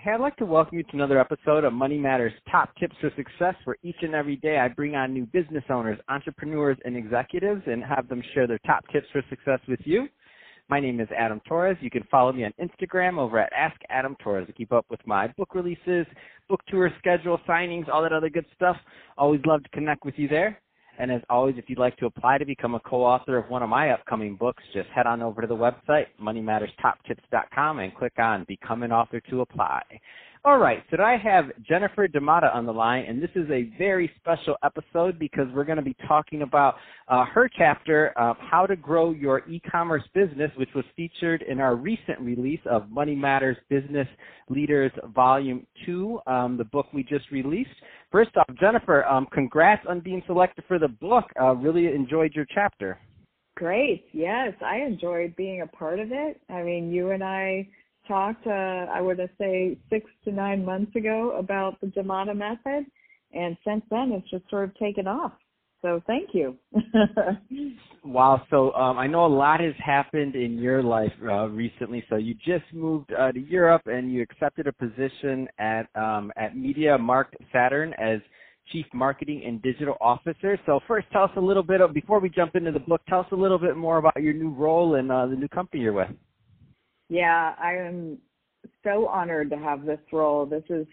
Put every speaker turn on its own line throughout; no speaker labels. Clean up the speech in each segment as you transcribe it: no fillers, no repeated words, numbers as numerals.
Hey, I'd like to welcome you to another episode of Money Matters Top Tips for Success, where each and every day I bring on new business owners, entrepreneurs, and executives and have them share their top tips for success with you. My name is Adam Torres. You can follow me on Instagram over at Ask Adam Torres to keep up with my book releases, book tour schedule, signings, all that other good stuff. Always love to connect with you there. And as always, if you'd like to apply to become a co-author of one of my upcoming books, just head on over to the website, moneymatterstoptips.com, and click on Become an Author to apply. All right, so I have Jennifer DiMotta on the line, and this is a very special episode because we're going to be talking about her chapter, How to Grow Your E-Commerce Business, which was featured in our recent release of Money Matters Business Leaders Volume 2, the book we just released. First off, Jennifer, congrats on being selected for the book. Really enjoyed your chapter.
Great. Yes, I enjoyed being a part of it. I mean, you and I talked, I would say 6 to 9 months ago about the DiMotta method, and since then it's just sort of taken off. So thank you.
Wow. So I know a lot has happened in your life recently. So you just moved to Europe and you accepted a position at Media Markt Saturn as Chief Marketing and Digital Officer. So first, tell us a little bit, before we jump into the book, tell us a little bit more about your new role and the new company you're with.
Yeah, I am so honored to have this role. This is,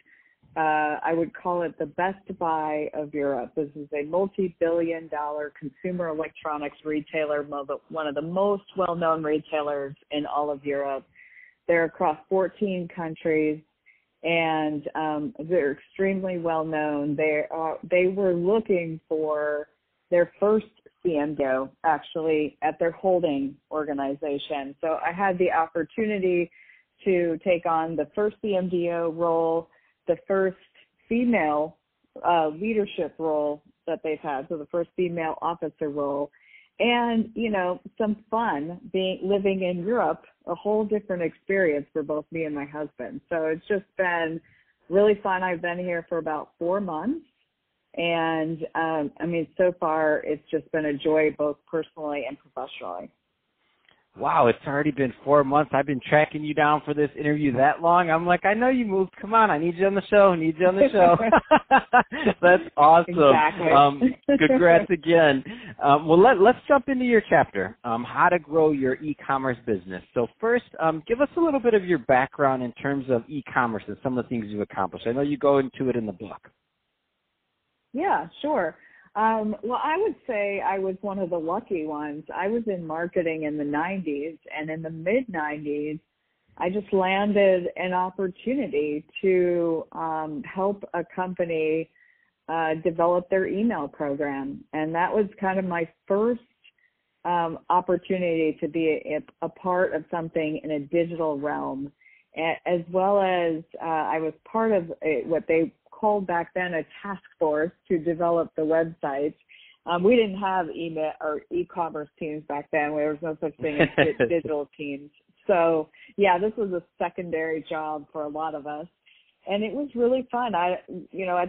I would call it the Best Buy of Europe. This is a multi-billion-dollar consumer electronics retailer, one of the most well-known retailers in all of Europe. They're across 14 countries, and they're extremely well-known. They were looking for their first CMO, actually, at their holding organization. So I had the opportunity to take on the first CMDO role, the first female leadership role that they've had, so the first female officer role, and, you know, some fun living in Europe, a whole different experience for both me and my husband. So it's just been really fun. I've been here for about 4 months. And, I mean, so far it's just been a joy both personally and professionally.
Wow, it's already been 4 months. I've been tracking you down for this interview that long. I'm like, I know you moved. Come on, I need you on the show. That's awesome.
Exactly.
Congrats again. Well, let's jump into your chapter, How to Grow Your E-Commerce Business. So first, give us a little bit of your background in terms of e-commerce and some of the things you've accomplished. I know you go into it in the book.
Yeah, sure. Well, I would say I was one of the lucky ones. I was in marketing in the 90s, and in the mid-90s, I just landed an opportunity to help a company develop their email program. And that was kind of my first opportunity to be a part of something in a digital realm, as well as I was part of what they called back then a task force to develop the website. We didn't have email or e-commerce teams back then. There was no such thing as digital teams. So, yeah, this was a secondary job for a lot of us. And it was really fun. At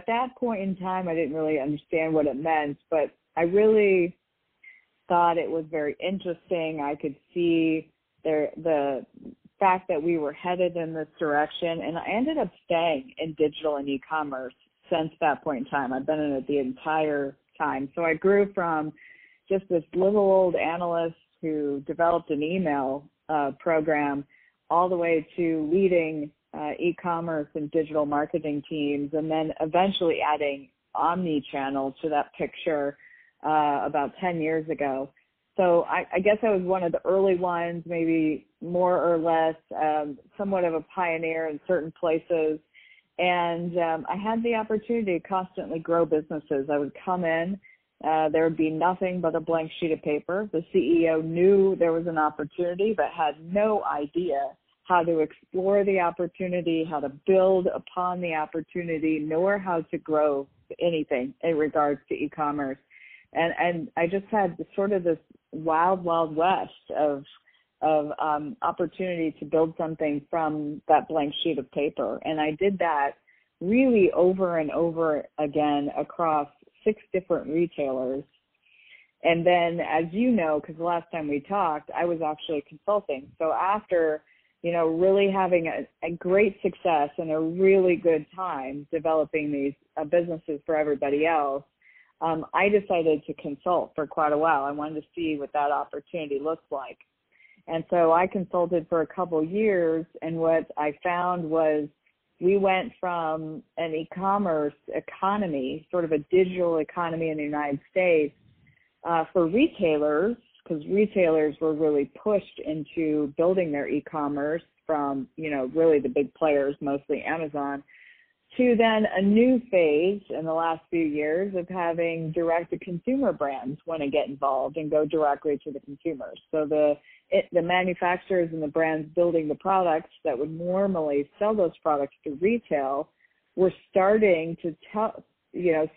that point in time, I didn't really understand what it meant, but I really thought it was very interesting. I could see the fact that we were headed in this direction, and I ended up staying in digital and e-commerce since that point in time. I've been in it the entire time. So I grew from just this little old analyst who developed an email program all the way to leading e-commerce and digital marketing teams, and then eventually adding omni-channel to that picture about 10 years ago. So I guess I was one of the early ones, maybe more or less, somewhat of a pioneer in certain places. And I had the opportunity to constantly grow businesses. I would come in, there would be nothing but a blank sheet of paper. The CEO knew there was an opportunity, but had no idea how to explore the opportunity, how to build upon the opportunity, nor how to grow anything in regards to e-commerce. And I just had sort of this wild, wild west of opportunity to build something from that blank sheet of paper. And I did that really over and over again across 6 different retailers. And then, as you know, because the last time we talked, I was actually consulting. So after really having a great success and a really good time developing these businesses for everybody else, I decided to consult for quite a while. I wanted to see what that opportunity looks like. And so I consulted for a couple years, and what I found was we went from an e-commerce economy, sort of a digital economy in the United States, for retailers, because retailers were really pushed into building their e-commerce from, really the big players, mostly Amazon, to then a new phase in the last few years of having direct-to-consumer brands want to get involved and go directly to the consumers. So the manufacturers and the brands building the products that would normally sell those products to retail were starting to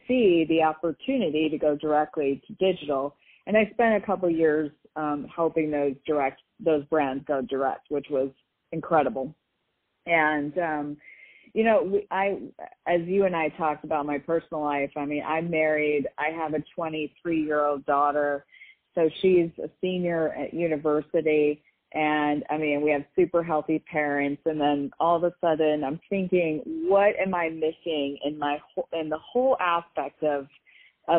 see the opportunity to go directly to digital. And I spent a couple of years helping those brands go direct, which was incredible. And as you and I talked about my personal life, I'm married. I have a 23-year-old daughter, so she's a senior at university. And we have super healthy parents. And then all of a sudden, I'm thinking, what am I missing in the whole aspect of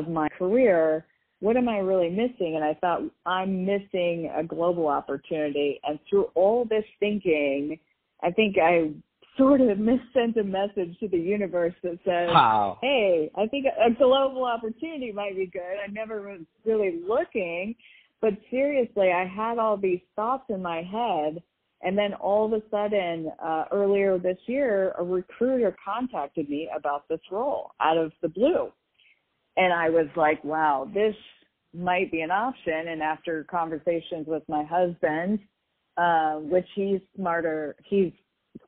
my career? What am I really missing? And I thought, I'm missing a global opportunity. And through all this thinking, I think I sort of sent a message to the universe that says,
wow,
hey, I think a global opportunity might be good. I never was really looking, but seriously, I had all these thoughts in my head, and then all of a sudden, earlier this year, a recruiter contacted me about this role out of the blue. And I was like, wow, this might be an option. And after conversations with my husband, which he's smarter, he's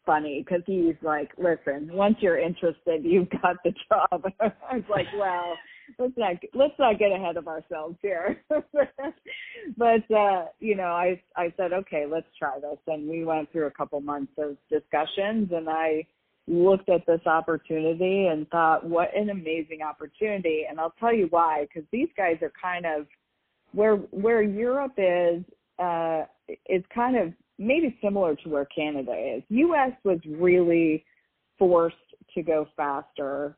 funny because he's like, listen, once you're interested, you've got the job. I was like, well, let's not get ahead of ourselves here. But I said, okay, let's try this. And we went through a couple months of discussions, and I looked at this opportunity and thought, what an amazing opportunity. And I'll tell you why, because these guys are kind of where Europe is kind of maybe similar to where Canada is. U.S. was really forced to go faster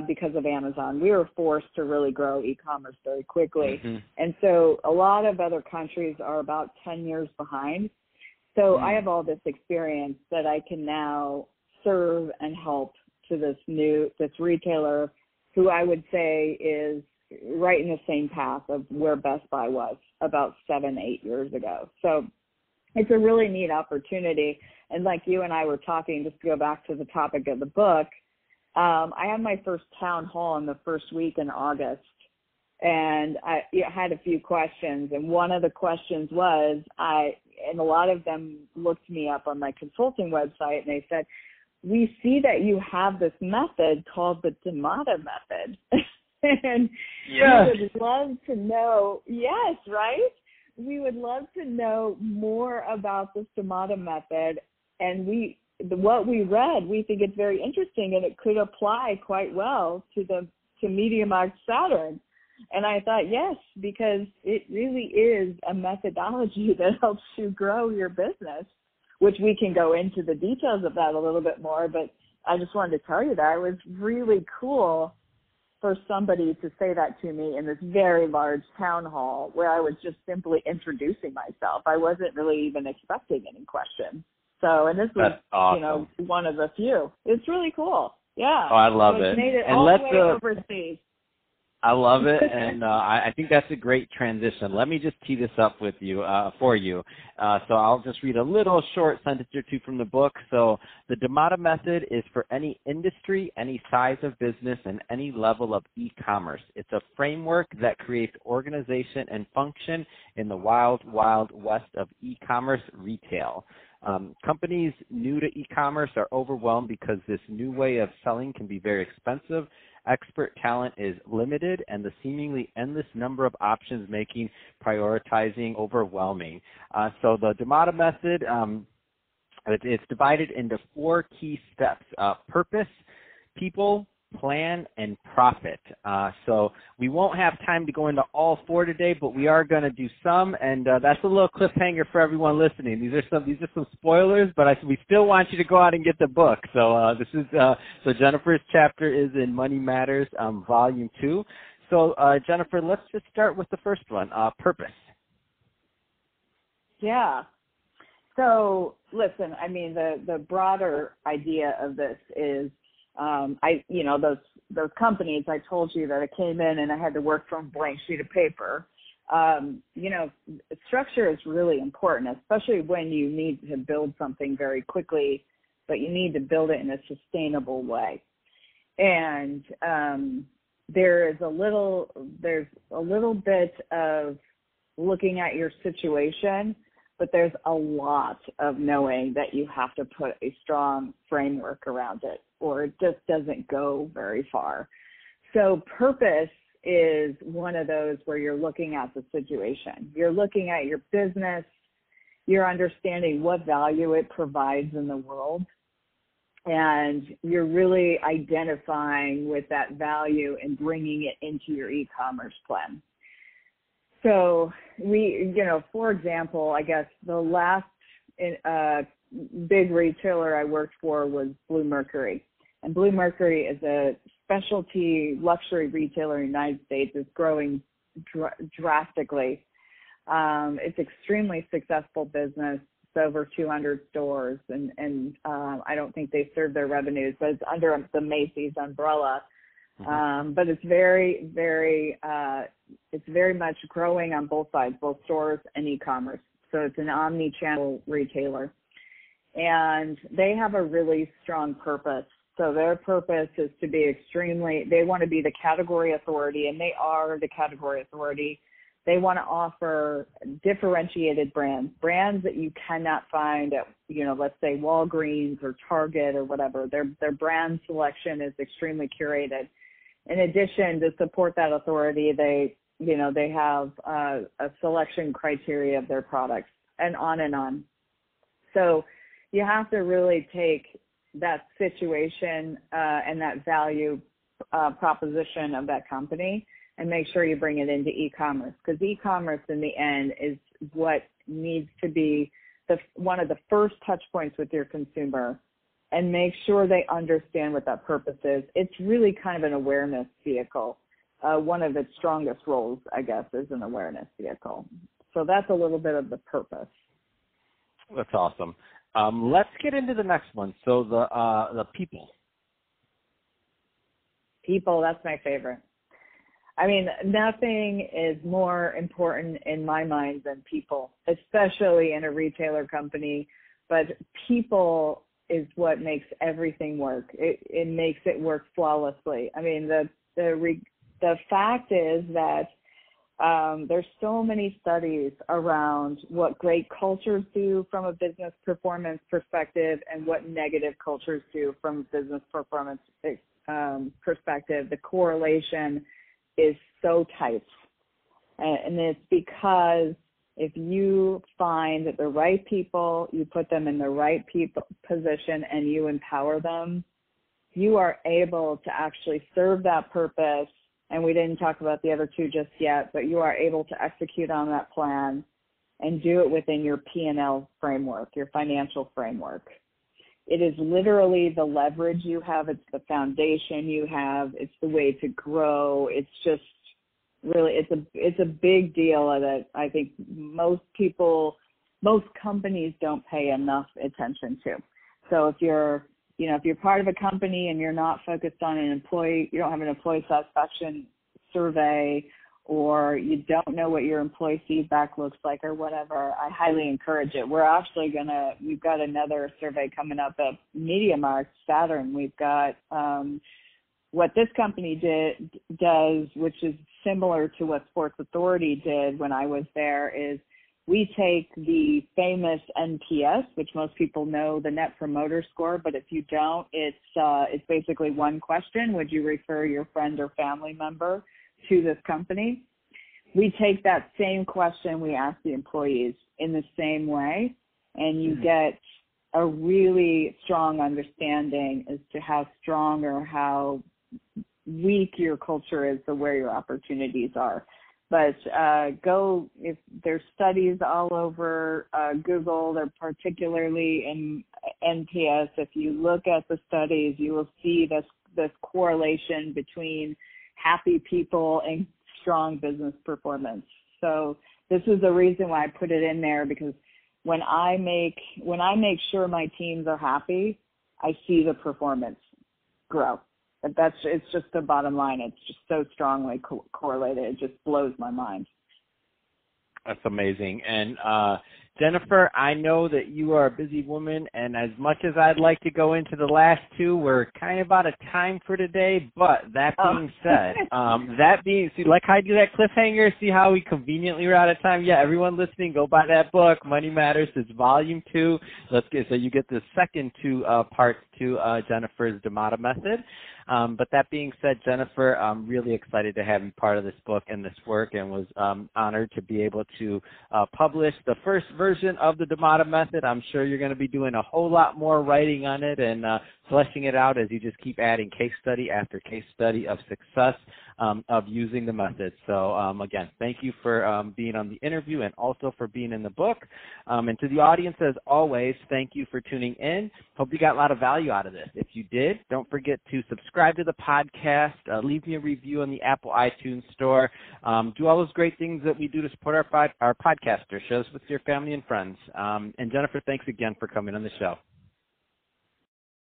because of Amazon. We were forced to really grow e-commerce very quickly. Mm-hmm. And so a lot of other countries are about 10 years behind. So I have all this experience that I can now serve and help to this retailer who I would say is right in the same path of where Best Buy was about 7-8 years ago. So it's a really neat opportunity. And like you and I were talking, just to go back to the topic of the book, I had my first town hall in the first week in August. And I had a few questions. And one of the questions was, and a lot of them looked me up on my consulting website, and they said, we see that you have this method called the DiMotta method. And
yes.
We would love to know, yes, right? We would love to know more about this DiMotta method. And what we read, we think it's very interesting, and it could apply quite well to MediaMarkt Saturn. And I thought, yes, because it really is a methodology that helps you grow your business, which we can go into the details of that a little bit more. But I just wanted to tell you that it was really cool for somebody to say that to me in this very large town hall where I was just simply introducing myself. I wasn't really even expecting any questions. So, and this was,
awesome.
One of the few. It's really cool. Yeah.
Oh, I love it.
Made it
and
all the way overseas.
I love it, and I think that's a great transition. Let me just tee this up with you, for you. So I'll just read a little short sentence or two from the book. So the DiMotta method is for any industry, any size of business, and any level of e-commerce. It's a framework that creates organization and function in the wild, wild west of e-commerce retail. Companies new to e-commerce are overwhelmed because this new way of selling can be very expensive. Expert talent is limited, and the seemingly endless number of options making prioritizing overwhelming. So the DiMotta method, it's divided into 4 key steps: purpose, people, plan, and profit. So we won't have time to go into all 4 today, but we are going to do some, and that's a little cliffhanger for everyone listening. These are some spoilers, but we still want you to go out and get the book. So so Jennifer's chapter is in Money Matters, Volume 2. So Jennifer, let's just start with the first one, purpose.
Yeah. So listen, I mean, the broader idea of this is, those companies I told you that I came in and I had to work from a blank sheet of paper. Structure is really important, especially when you need to build something very quickly, but you need to build it in a sustainable way. And there's a little bit of looking at your situation, but there's a lot of knowing that you have to put a strong framework around it, or it just doesn't go very far. So purpose is one of those where you're looking at the situation. You're looking at your business. You're understanding what value it provides in the world. And you're really identifying with that value and bringing it into your e-commerce plan. So for example, I guess the last big retailer I worked for was Blue Mercury. And Blue Mercury is a specialty luxury retailer in the United States. It's growing drastically. It's extremely successful business. It's over 200 stores, and I don't think they serve their revenues, but it's under the Macy's umbrella. But it's very, very, it's very much growing on both sides, both stores and e-commerce. So it's an omni-channel retailer, and they have a really strong purpose. So their purpose is to be they want to be the category authority, and they are the category authority. They want to offer differentiated brands that you cannot find at, let's say Walgreens or Target or whatever. Their brand selection is extremely curated. In addition, to support that authority, they have a selection criteria of their products, and on and on. So you have to really take that situation and that value proposition of that company and make sure you bring it into e-commerce, because e-commerce in the end is what needs to be one of the first touch points with your consumer, and make sure they understand what that purpose is. It's really kind of an awareness vehicle. One of its strongest roles, I guess, is an awareness vehicle. So that's a little bit of the purpose.
That's awesome. Let's get into the next one. So the people.
People, that's my favorite. I mean, nothing is more important in my mind than people, especially in a retailer company. But people is what makes everything work. It makes it work flawlessly. I mean, the fact is that there's so many studies around what great cultures do from a business performance perspective and what negative cultures do from a business performance perspective. The correlation is so tight. And it's because if you find that the right people, you put them in the right position and you empower them, you are able to actually serve that purpose. And we didn't talk about the other two just yet, but you are able to execute on that plan and do it within your P&L framework, your financial framework. It is literally the leverage you have. It's the foundation you have. It's the way to grow. It's just really, it's a big deal that I think most companies don't pay enough attention to. So if you're part of a company and you're not focused on you don't have an employee satisfaction survey, or you don't know what your employee feedback looks like or whatever, I highly encourage it. We've got another survey coming up at MediaMarkt Saturn. We've got what this company does, which is similar to what Sports Authority did when I was there, is we take the famous NPS, which most people know, the Net Promoter Score, but if you don't, it's basically one question: would you refer your friend or family member to this company? We take that same question, we ask the employees in the same way, and you get a really strong understanding as to how strong or how weak your culture is, the where your opportunities are. But if there's studies all over Google, they're particularly in NPS. If you look at the studies, you will see this correlation between happy people and strong business performance. So this is the reason why I put it in there, because when I make sure my teams are happy, I see the performance grow. It's just the bottom line. It's just so strongly correlated. It just blows my mind.
That's amazing. And Jennifer, I know that you are a busy woman, and as much as I'd like to go into the last two, we're kind of out of time for today. But that being said, see, like how I do that cliffhanger, see how we conveniently were out of time? Yeah, everyone listening, go buy that book, Money Matters. It's volume 2. So you get the second 2 parts to Jennifer's DiMotta method. But that being said, Jennifer, I'm really excited to have you part of this book and this work, and was honored to be able to publish the first version of the DiMotta method. I'm sure you're going to be doing a whole lot more writing on it and fleshing it out as you just keep adding case study after case study of success of using the method. So again, thank you for being on the interview and also for being in the book. And to the audience, as always, thank you for tuning in. Hope you got a lot of value out of this. If you did, don't forget to subscribe to the podcast, leave me a review on the Apple iTunes store, do all those great things that we do to support our podcasters. Share this with your family and friends. And Jennifer, thanks again for coming on the show.